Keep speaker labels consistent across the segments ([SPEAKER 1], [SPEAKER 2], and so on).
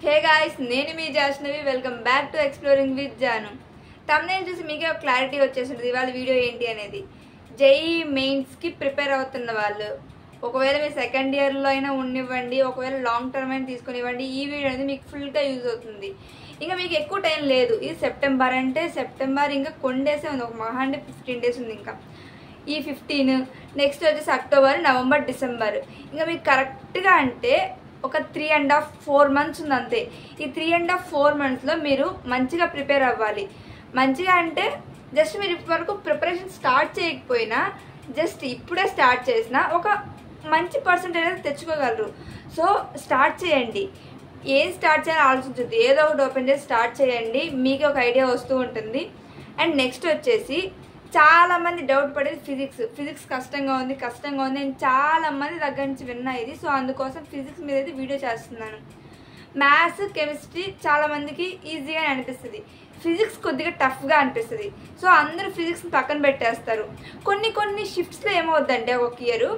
[SPEAKER 1] హే guys, నేను మీ Jashnavi. Welcome back to exploring with Janu. thumbnail చూసి మీకే ఒక క్లారిటీ వచ్చేసింది ఇవాళ వీడియో ఏంటి అనేది. జేఈఈ మెయిన్స్కి ప్రిపేర్ అవుతున్న వాళ్ళు, ఒకవేళ మీరు సెకండ్ ఇయర్లో అయినా ఉండివ్వండి, ఒకవేళ లాంగ్ టర్మ్ అయినా తీసుకునివ్వండి, ఈ వీడియో అనేది మీకు ఫుల్గా యూజ్ అవుతుంది. ఇంకా మీకు ఎక్కువ టైం లేదు. ఇది సెప్టెంబర్ అంటే సెప్టెంబర్ ఇంకా కొన్ని డేసే ఉంది, ఒక మహా అంటే 15 days ఉంది. ఇంకా ఈ 15, నెక్స్ట్ వచ్చేసి అక్టోబర్, నవంబర్, డిసెంబర్. ఇంకా మీకు కరెక్ట్గా అంటే ఒక 3.5-4 months ఉంది అంతే. ఈ 3.5-4 monthsలో మీరు మంచిగా ప్రిపేర్ అవ్వాలి. మంచిగా అంటే జస్ట్ మీరు ఇప్పటివరకు ప్రిపరేషన్ స్టార్ట్ చేయకపోయినా, జస్ట్ ఇప్పుడే స్టార్ట్ చేసినా ఒక మంచి పర్సెంటేజ్ అనేది తెచ్చుకోగలరు. సో స్టార్ట్ చేయండి. ఏం స్టార్ట్ చేయాలో ఆలోచించద్దు, ఏదో ఒకటి ఓపెన్ చేసి స్టార్ట్ చేయండి, మీకు ఒక ఐడియా వస్తూ ఉంటుంది. అండ్ నెక్స్ట్ వచ్చేసి చాలామంది డౌట్ పడేది ఫిజిక్స్ కష్టంగా ఉంది నేను చాలామంది దగ్గర నుంచి విన్నా ఇది. సో అందుకోసం ఫిజిక్స్ మీద అయితే వీడియో చేస్తున్నాను. మ్యాథ్స్, కెమిస్ట్రీ చాలామందికి ఈజీగానే అనిపిస్తుంది, ఫిజిక్స్ కొద్దిగా టఫ్గా అనిపిస్తుంది. సో అందరూ ఫిజిక్స్ని పక్కన పెట్టేస్తారు. కొన్ని షిఫ్ట్స్లో ఏమవుద్దంటే ఒక ఇయర్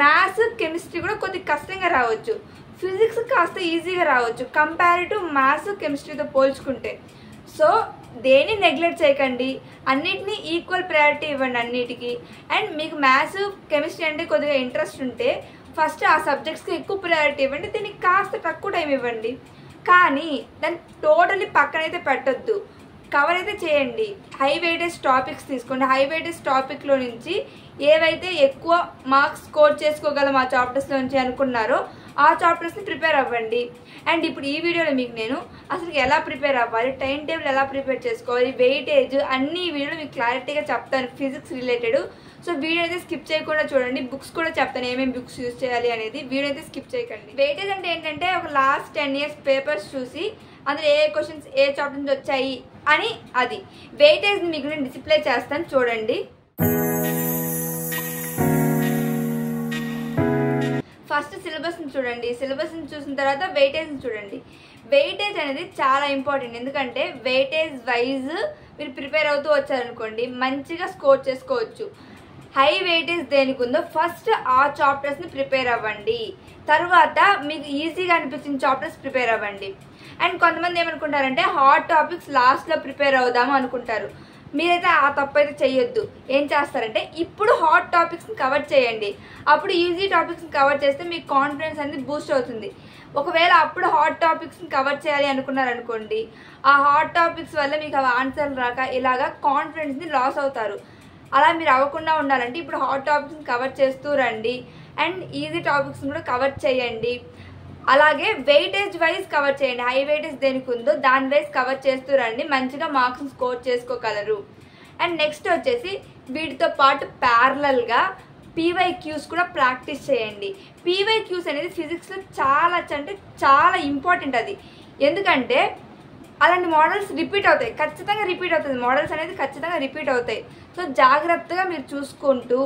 [SPEAKER 1] మ్యాథ్స్, కెమిస్ట్రీ కూడా కొద్దిగా కష్టంగా రావచ్చు, ఫిజిక్స్ కాస్త ఈజీగా రావచ్చు కంపేరిటివ్ మ్యాథ్స్, కెమిస్ట్రీతో పోల్చుకుంటే. సో దేన్ని నెగ్లెక్ట్ చేయకండి, అన్నిటినీ ఈక్వల్ ప్రయారిటీ ఇవ్వండి అన్నిటికీ. అండ్ మీకు మ్యాథ్స్, కెమిస్ట్రీ అంటే కొద్దిగా ఇంట్రెస్ట్ ఉంటే ఫస్ట్ ఆ సబ్జెక్ట్స్కి ఎక్కువ ప్రయారిటీ ఇవ్వండి, దీనికి కాస్త తక్కువ టైం ఇవ్వండి. కానీ దాన్ని టోటలీ పక్కనైతే పెట్టొద్దు, కవర్ అయితే చేయండి. హై వెయిటేజ్ టాపిక్స్ తీసుకోండి. హై వెయిటేజ్ టాపిక్లో నుంచి ఏవైతే ఎక్కువ మార్క్స్ స్కోర్ చేసుకోగలం ఆ చాప్టర్స్లో నుంచి అనుకున్నారో ఆ చాప్టర్స్ని ప్రిపేర్ అవ్వండి. అండ్ ఇప్పుడు ఈ వీడియోలో మీకు నేను అసలు ఎలా ప్రిపేర్ అవ్వాలి, టైం టేబుల్ ఎలా ప్రిపేర్ చేసుకోవాలి, వెయిటేజ్ అన్ని వీడియోలో మీకు క్లారిటీగా చెప్తాను ఫిజిక్స్ రిలేటెడ్. సో వీడియో అయితే స్కిప్ చేయకుండా చూడండి. బుక్స్ కూడా చెప్తాను, ఏమేమి బుక్స్ యూజ్ చేయాలి అనేది. వీడియో అయితే స్కిప్ చేయకండి. వెయిటేజ్ అంటే ఏంటంటే ఒక లాస్ట్ 10 years పేపర్స్ చూసి అందులో ఏ క్వశ్చన్స్ ఏ చాప్టర్ నుంచి వచ్చాయి అని, అది వెయిటేజ్ని మీకు నేను డిస్ప్లే చేస్తాను చూడండి. ఫస్ట్ సిలబస్ని చూడండి. సిలబస్ని చూసిన తర్వాత వెయిటేజ్ని చూడండి. వెయిటేజ్ అనేది చాలా ఇంపార్టెంట్, ఎందుకంటే వెయిటేజ్ వైజ్ మీరు ప్రిపేర్ అవుతూ వచ్చారనుకోండి మంచిగా స్కోర్ చేసుకోవచ్చు. హై వెయిటేజ్ దేనికి ఉందో ఫస్ట్ ఆ చాప్టర్స్ని ప్రిపేర్ అవ్వండి, తర్వాత మీకు ఈజీగా అనిపించిన చాప్టర్స్ ప్రిపేర్ అవ్వండి. అండ్ కొంతమంది ఏమనుకుంటారంటే హాట్ టాపిక్స్ లాస్ట్లో ప్రిపేర్ అవుదాము అనుకుంటారు. మీరైతే ఆ తప్పు అయితే చెయ్యొద్దు. ఏం చేస్తారంటే ఇప్పుడు హాట్ టాపిక్స్ని కవర్ చేయండి, అప్పుడు ఈజీ టాపిక్స్ని కవర్ చేస్తే మీకు కాన్ఫిడెన్స్ అనేది బూస్ట్ అవుతుంది. ఒకవేళ అప్పుడు హాట్ టాపిక్స్ని కవర్ చేయాలి అనుకున్నారనుకోండి, ఆ హాట్ టాపిక్స్ వల్ల మీకు అవి ఆన్సర్లు రాక ఇలాగా కాన్ఫిడెన్స్ని లాస్ అవుతారు. అలా మీరు అవ్వకుండా ఉండాలంటే ఇప్పుడు హాట్ టాపిక్స్ని కవర్ చేస్తూ రండి, అండ్ ఈజీ టాపిక్స్ని కూడా కవర్ చేయండి. అలాగే వెయిటేజ్ వైజ్ కవర్ చేయండి. హై వెయిటేజ్ దేనికి ఉందో దాని వైజ్ కవర్ చేస్తూ రండి, మంచిగా మార్క్స్ స్కోర్ చేసుకోగలరు. అండ్ నెక్స్ట్ వచ్చేసి వీటితో పాటు ప్యారలల్గా పీవైక్యూస్ కూడా ప్రాక్టీస్ చేయండి. పీవైక్యూస్ అనేది ఫిజిక్స్లో చాలా అంటే చాలా ఇంపార్టెంట్ అది. ఎందుకంటే అలాంటి మోడల్స్ రిపీట్ అవుతాయి, ఖచ్చితంగా రిపీట్ అవుతుంది. మోడల్స్ అనేది ఖచ్చితంగా రిపీట్ అవుతాయి. సో జాగ్రత్తగా మీరు చూసుకుంటూ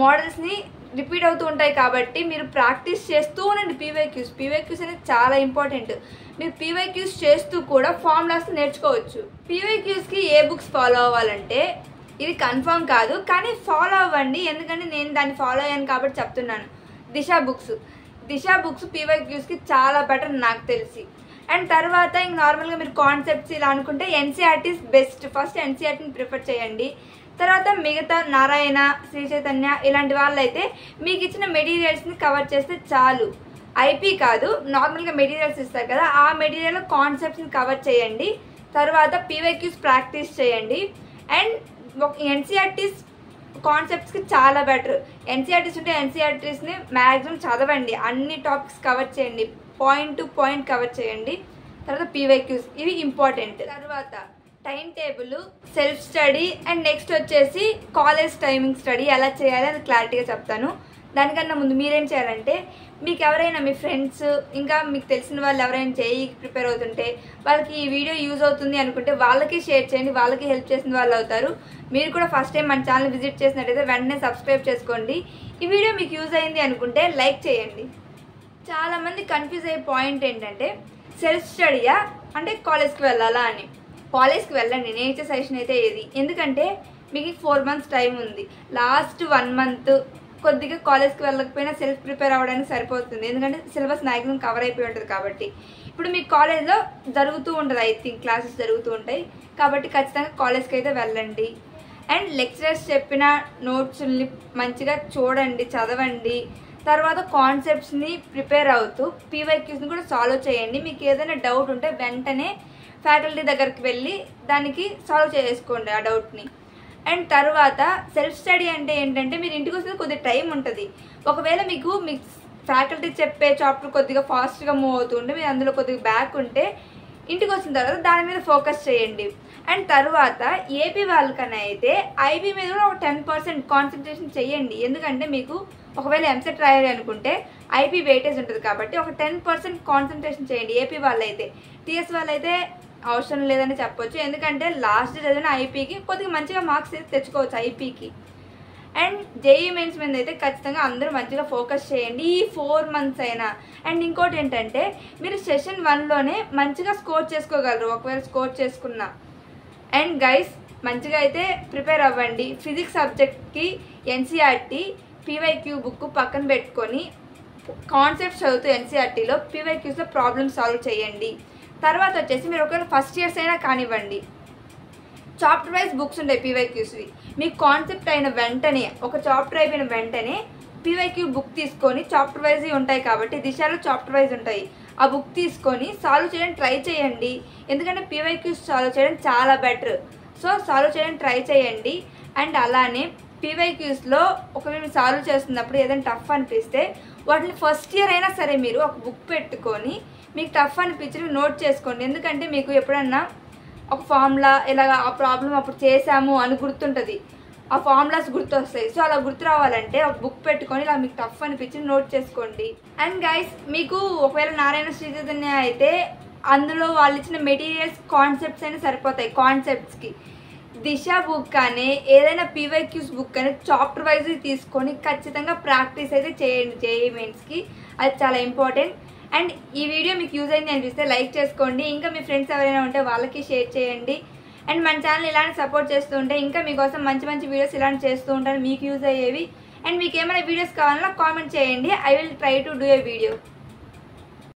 [SPEAKER 1] మోడల్స్ని రిపీట్ అవుతూ ఉంటాయి కాబట్టి మీరు ప్రాక్టీస్ చేస్తూ ఉండండి. పీవైక్యూస్ అనేది చాలా ఇంపార్టెంట్. మీరు పీవైక్యూస్ చేస్తూ కూడా ఫార్ములాస్ నేర్చుకోవచ్చు. పీవైక్యూస్కి ఏ బుక్స్ ఫాలో అవ్వాలంటే ఇది కన్ఫర్మ్ కాదు, కానీ ఫాలో అవ్వండి, ఎందుకంటే నేను దాన్ని ఫాలో అయ్యాను కాబట్టి చెప్తున్నాను. దిశ బుక్స్ పీవైక్యూస్కి చాలా బెటర్ నాకు తెలిసి. అండ్ తర్వాత ఇంక నార్మల్గా మీరు కాన్సెప్ట్స్ ఇలా అనుకుంటే ఎన్సీఆర్టీస్ బెస్ట్. ఫస్ట్ ఎన్సీఆర్టీని ప్రిఫర్ చేయండి. తర్వాత మిగతా నారాయణ, శ్రీ చైతన్య ఇలాంటి వాళ్ళైతే మీకు ఇచ్చిన మెటీరియల్స్ని కవర్ చేస్తే చాలు. ఐపీ కాదు, నార్మల్గా మెటీరియల్స్ ఇస్తారు కదా, ఆ మెటీరియల్ కాన్సెప్ట్స్ని కవర్ చేయండి. తర్వాత పీవైక్యూస్ ప్రాక్టీస్ చేయండి. అండ్ ఎన్సీఆర్టీస్ కాన్సెప్ట్స్కి చాలా బెటర్. ఎన్సీఆర్టీస్ ఉంటే ఎన్సీఆర్టీస్ని మ్యాక్సిమం చదవండి, అన్ని టాపిక్స్ కవర్ చేయండి, పాయింట్ టు పాయింట్ కవర్ చేయండి. తర్వాత పీవైక్యూస్ ఇవి ఇంపార్టెంట్. తర్వాత time table, self study, and next వచ్చేసి కాలేజ్ టైమింగ్ స్టడీ ఎలా చేయాలి అది క్లారిటీగా చెప్తాను. దానికన్నా ముందు మీరేం చేయాలంటే మీకు ఎవరైనా మీ ఫ్రెండ్స్ ఇంకా మీకు తెలిసిన వాళ్ళు ఎవరైనా జేఈకి ప్రిపేర్ అవుతుంటే వాళ్ళకి ఈ వీడియో యూజ్ అవుతుంది అనుకుంటే వాళ్ళకి షేర్ చేయండి, వాళ్ళకి హెల్ప్ చేసిన వాళ్ళు అవుతారు. మీరు కూడా ఫస్ట్ టైం మన ఛానల్ విజిట్ చేసినట్టయితే వెంటనే సబ్స్క్రైబ్ చేసుకోండి. ఈ వీడియో మీకు యూజ్ అయింది అనుకుంటే లైక్ చేయండి. చాలామంది కన్ఫ్యూజ్ అయ్యే పాయింట్ ఏంటంటే సెల్ఫ్ స్టడీయా అంటే కాలేజ్కి వెళ్ళాలా అని. కాలేజ్కి వెళ్ళండి, నేను ఇచ్చే సజెషన్ అయితే ఏది, ఎందుకంటే మీకు 4 months టైం ఉంది. లాస్ట్ 1 month కొద్దిగా కాలేజ్కి వెళ్ళకపోయినా సెల్ఫ్ ప్రిపేర్ అవ్వడానికి సరిపోతుంది, ఎందుకంటే సిలబస్ మ్యాక్సిమం కవర్ అయిపోయి ఉంటుంది కాబట్టి. ఇప్పుడు మీ కాలేజ్లో జరుగుతూ ఉంటుంది, ఐ థింక్ క్లాసెస్ జరుగుతూ ఉంటాయి కాబట్టి ఖచ్చితంగా కాలేజ్కి అయితే వెళ్ళండి. అండ్ లెక్చరర్స్ చెప్పిన నోట్స్ని మంచిగా చూడండి, చదవండి. తర్వాత కాన్సెప్ట్స్ని ప్రిపేర్ అవుతూ పీవైక్యూస్ని కూడా సాల్వ్ చేయండి. మీకు ఏదైనా డౌట్ ఉంటే వెంటనే ఫ్యాకల్టీ దగ్గరికి వెళ్ళి దానికి సాల్వ్ చేసుకోండి ఆ డౌట్ని. అండ్ తర్వాత సెల్ఫ్ స్టడీ అంటే ఏంటంటే మీరు ఇంటికి వస్తే కొద్దిగా టైం ఉంటుంది. ఒకవేళ మీకు ఫ్యాకల్టీ చెప్పే చాప్టర్ కొద్దిగా ఫాస్ట్గా మూవ్ అవుతుంటే మీరు అందులో కొద్దిగా బ్యాక్ ఉంటే ఇంటికి వచ్చిన తర్వాత దాని మీద ఫోకస్ చేయండి. అండ్ తర్వాత ఏపీ వాళ్ళకన్నా అయితే ఐబీ మీద కూడా ఒక 10% కాన్సన్ట్రేషన్ చేయండి. ఎందుకంటే మీకు ఒకవేళ ఎంసెట్ రాయాలి అనుకుంటే ఐపీ వెయిటేజ్ ఉంటుంది కాబట్టి ఒక 10% కాన్సన్ట్రేషన్ చేయండి ఏపీ వాళ్ళైతే. టీఎస్ వాళ్ళైతే అవసరం లేదని చెప్పొచ్చు, ఎందుకంటే లాస్ట్ చదివిన ఐపీకి కొద్దిగా మంచిగా మార్క్స్ అయితే తెచ్చుకోవచ్చు ఐపీకి. అండ్ జేఈ మెయిన్స్ మీద అయితే ఖచ్చితంగా అందరూ మంచిగా ఫోకస్ చేయండి ఈ 4 months అయినా. అండ్ ఇంకోటి ఏంటంటే మీరు సెషన్ 1లోనే మంచిగా స్కోర్ చేసుకోగలరు ఒకవేళ స్కోర్ చేసుకున్నా. అండ్ గైస్ మంచిగా అయితే ప్రిపేర్ అవ్వండి. ఫిజిక్స్ సబ్జెక్ట్కి ఎన్సీఆర్టీ పీవైక్యూ బుక్ పక్కన పెట్టుకొని కాన్సెప్ట్స్ చదువుతూ ఎన్సీఆర్టీలో పీవైక్యూస్లో ప్రాబ్లమ్స్ సాల్వ్ చేయండి. తర్వాత వచ్చేసి మీరు ఒకవేళ ఫస్ట్ ఇయర్స్ అయినా కానివ్వండి, చాప్టర్ వైజ్ బుక్స్ ఉంటాయి పీవైక్యూస్వి. మీకు కాన్సెప్ట్ అయిన వెంటనే ఒక చాప్టర్ అయిపోయిన వెంటనే పీవైక్యూ బుక్ తీసుకొని చాప్టర్ వైజ్ ఉంటాయి కాబట్టి దిశలో చాప్టర్ వైజ్ ఉంటాయి, ఆ బుక్ తీసుకొని సాల్వ్ చేయడానికి ట్రై చేయండి. ఎందుకంటే పీవైక్యూస్ సాల్వ్ చేయడం చాలా బెటర్, సో సాల్వ్ చేయడానికి ట్రై చేయండి. అండ్ అలానే పీవైక్యూస్లో ఒకవేళ మీరు సాల్వ్ చేస్తున్నప్పుడు ఏదైనా టఫ్ అనిపిస్తే వాటిని ఫస్ట్ ఇయర్ అయినా సరే మీరు ఒక బుక్ పెట్టుకొని మీకు టఫ్ అనిపించి నోట్ చేసుకోండి. ఎందుకంటే మీకు ఎప్పుడన్నా ఒక ఫార్ములా ఇలాగ ఆ ప్రాబ్లం అప్పుడు చేసాము అని గుర్తుంటుంది, ఆ ఫార్ములాస్ గుర్తొస్తాయి. సో అలా గుర్తు రావాలంటే ఒక బుక్ పెట్టుకొని ఇలా మీకు టఫ్ అనిపించి నోట్ చేసుకోండి. అండ్ గైస్ మీకు ఒకవేళ నారాయణ శ్రీ చైతన్య అయితే అందులో వాళ్ళు ఇచ్చిన మెటీరియల్స్ కాన్సెప్ట్స్ అయినా సరిపోతాయి. కాన్సెప్ట్స్కి దిశ బుక్ కానీ ఏదైనా పీవైక్యూస్ బుక్ కానీ చాప్టర్ వైజ్ తీసుకొని ఖచ్చితంగా ప్రాక్టీస్ అయితే చేయండి జేఈ మెయిన్స్కి, అది చాలా ఇంపార్టెంట్. అండ్ ఈ వీడియో మీకు యూజ్ అయింది అనిపిస్తే లైక్ చేసుకోండి, ఇంకా మీ ఫ్రెండ్స్ ఎవరైనా ఉంటే వాళ్ళకి షేర్ చేయండి. అండ్ మన ఛానల్ ఇలాంటి సపోర్ట్ చేస్తూ ఉంటే ఇంకా మీకోసం మంచి మంచి వీడియోస్ ఇలాంటి చేస్తూ ఉంటాను మీకు యూజ్ అయ్యేవి. అండ్ మీకు ఏమైనా వీడియోస్ కావాలన్నా కామెంట్ చేయండి, I will try to do a video.